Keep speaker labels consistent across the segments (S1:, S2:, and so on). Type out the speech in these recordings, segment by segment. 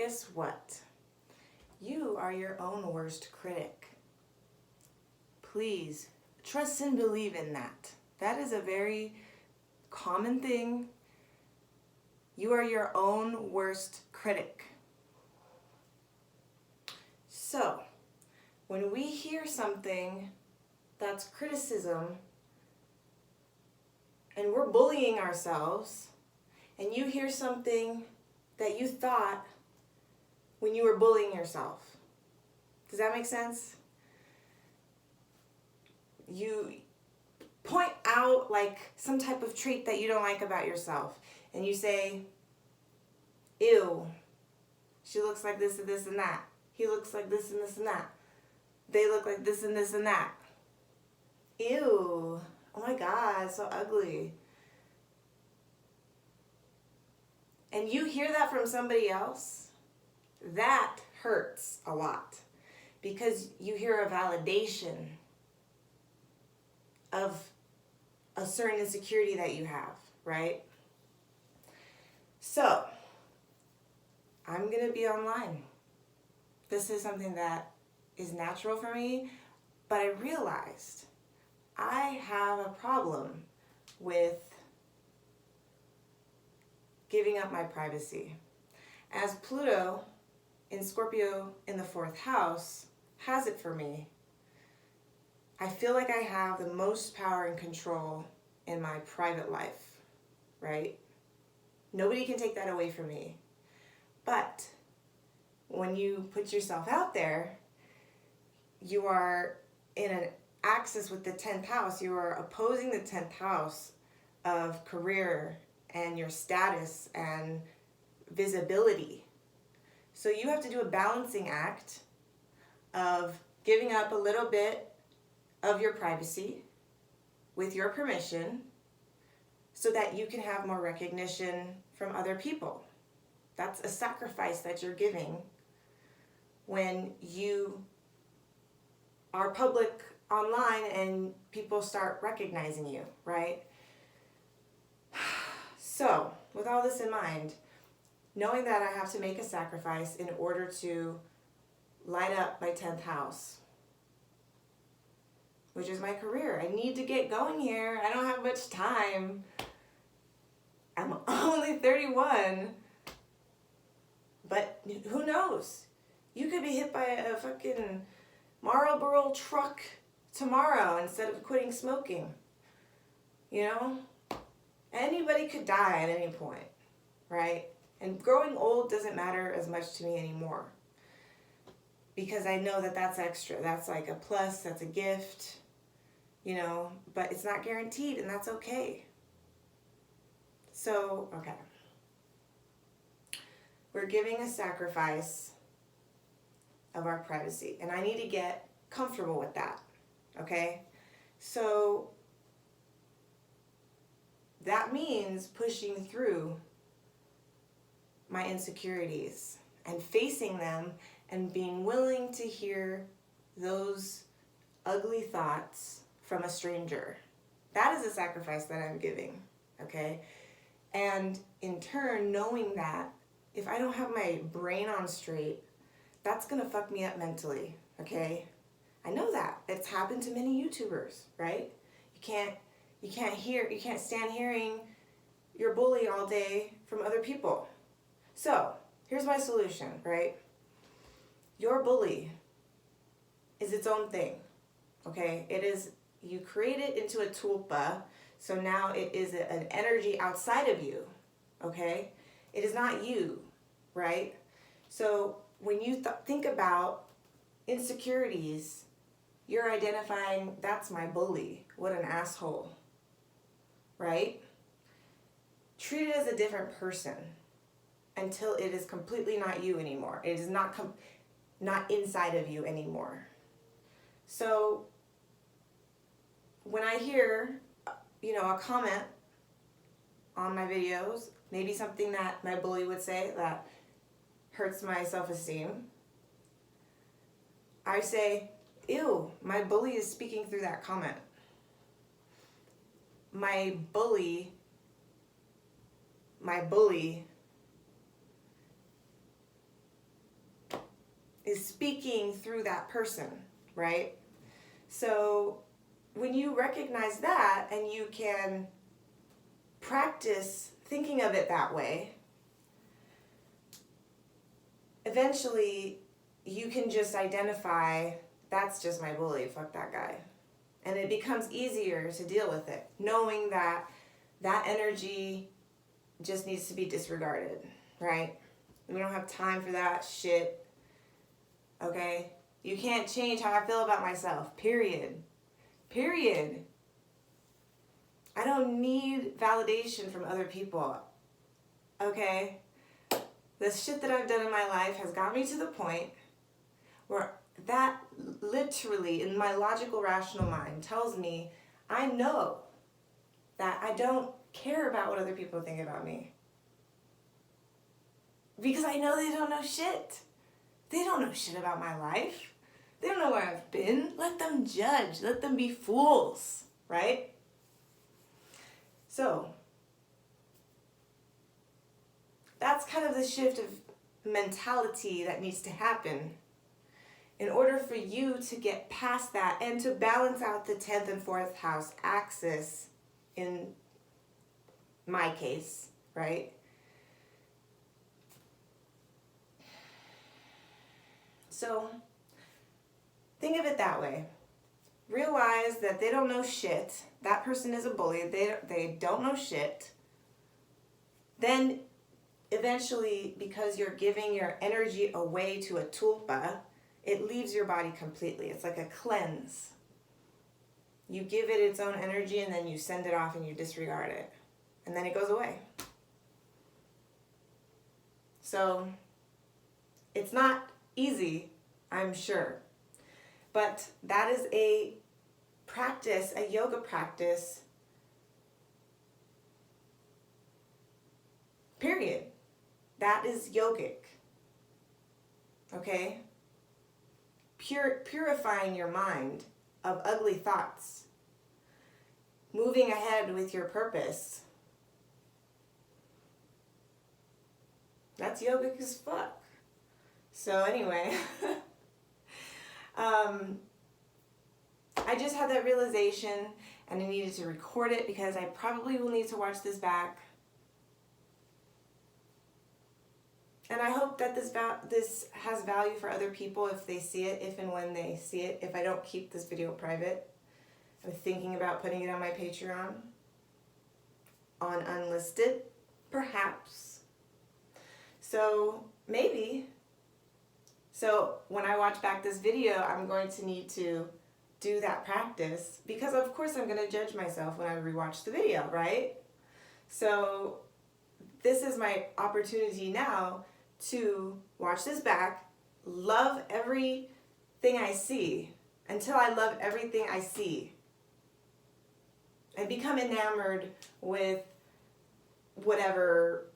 S1: guess what? You are your own worst critic. Please trust and believe in that. That is a very common thing. You are your own worst critic. So, when we hear something that's criticism and we're bullying ourselves, and you hear something that you thought when you were bullying yourself, does that make sense? You point out like some type of trait that you don't like about yourself, and you say, ew, she looks like this and this and that. He looks like this and this and that. They look like this and this and that. Ew, oh my God, so ugly. And you hear that from somebody else, that hurts a lot, because you hear a validation of a certain insecurity that you have, right? So, I'm gonna be online. This is something that is natural for me, but I realized I have a problem with giving up my privacy. As Pluto in Scorpio in the 4th house has it for me, I feel like I have the most power and control in my private life, right? Nobody can take that away from me. But when you put yourself out there, you are in an axis with the 10th house. You are opposing the 10th house of career and your status and visibility. So you have to do a balancing act of giving up a little bit of your privacy with your permission so that you can have more recognition from other people. That's a sacrifice that you're giving when you are public online and people start recognizing you, right? So, with all this in mind, knowing that I have to make a sacrifice in order to light up my 10th house, which is my career. I need to get going here. I don't have much time. I'm only 31. But who knows? You could be hit by a fucking Marlboro truck tomorrow instead of quitting smoking. You know? Anybody could die at any point, right? And growing old doesn't matter as much to me anymore, because I know that that's extra. That's like a plus, that's a gift, you know, but it's not guaranteed, and that's okay. So, okay. We're giving a sacrifice of our privacy, and I need to get comfortable with that, okay? So that means pushing through my insecurities and facing them and being willing to hear those ugly thoughts from a stranger. That is a sacrifice that I'm giving, okay? And in turn, knowing that if I don't have my brain on straight, that's gonna fuck me up mentally, okay? I know that. It's happened to many YouTubers, right? You can't stand hearing your bully all day from other people. So, here's my solution, right? Your bully is its own thing, okay? It is, you create it into a tulpa, so now it is an energy outside of you, okay? It is not you, right? So when you think about insecurities, you're identifying, that's my bully. What an asshole, right? Treat it as a different person until it is completely not you anymore. It is not inside of you anymore. So when I hear, a comment on my videos, maybe something that my bully would say that hurts my self-esteem, I say, ew, my bully is speaking through that comment. My bully speaking through that person, right? So when you recognize that and you can practice thinking of it that way, eventually you can just identify, that's just my bully, fuck that guy. And it becomes easier to deal with it, knowing that that energy just needs to be disregarded, right? We don't have time for that shit, okay? You can't change how I feel about myself, period. Period. I don't need validation from other people, okay? The shit that I've done in my life has got me to the point where that literally, in my logical, rational mind, tells me I know that I don't care about what other people think about me. Because I know they don't know shit. They don't know shit about my life. They don't know where I've been. Let them judge. Let them be fools, right? So, that's kind of the shift of mentality that needs to happen in order for you to get past that and to balance out the 10th and 4th house axis in my case, right? So, think of it that way. Realize that they don't know shit. That person is a bully. They don't know shit. Then, eventually, because you're giving your energy away to a tulpa, it leaves your body completely. It's like a cleanse. You give it its own energy and then you send it off and you disregard it. And then it goes away. So, it's not easy, I'm sure. But that is a practice, a yoga practice, period. That is yogic. Okay? Purifying your mind of ugly thoughts. Moving ahead with your purpose. That's yogic as fuck. So anyway, I just had that realization and I needed to record it because I probably will need to watch this back. And I hope that this has value for other people if they see it, if and when they see it. If I don't keep this video private, I'm thinking about putting it on my Patreon. On unlisted, perhaps. So, maybe. So, when I watch back this video, I'm going to need to do that practice because, of course, I'm going to judge myself when I rewatch the video, right? So, this is my opportunity now to watch this back, love everything I see until I love everything I see, and become enamored with whatever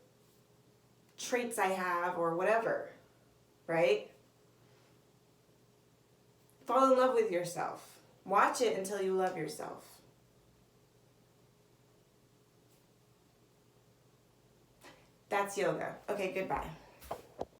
S1: traits I have or whatever, right? Fall in love with yourself. Watch it until you love yourself. That's yoga. Okay, goodbye.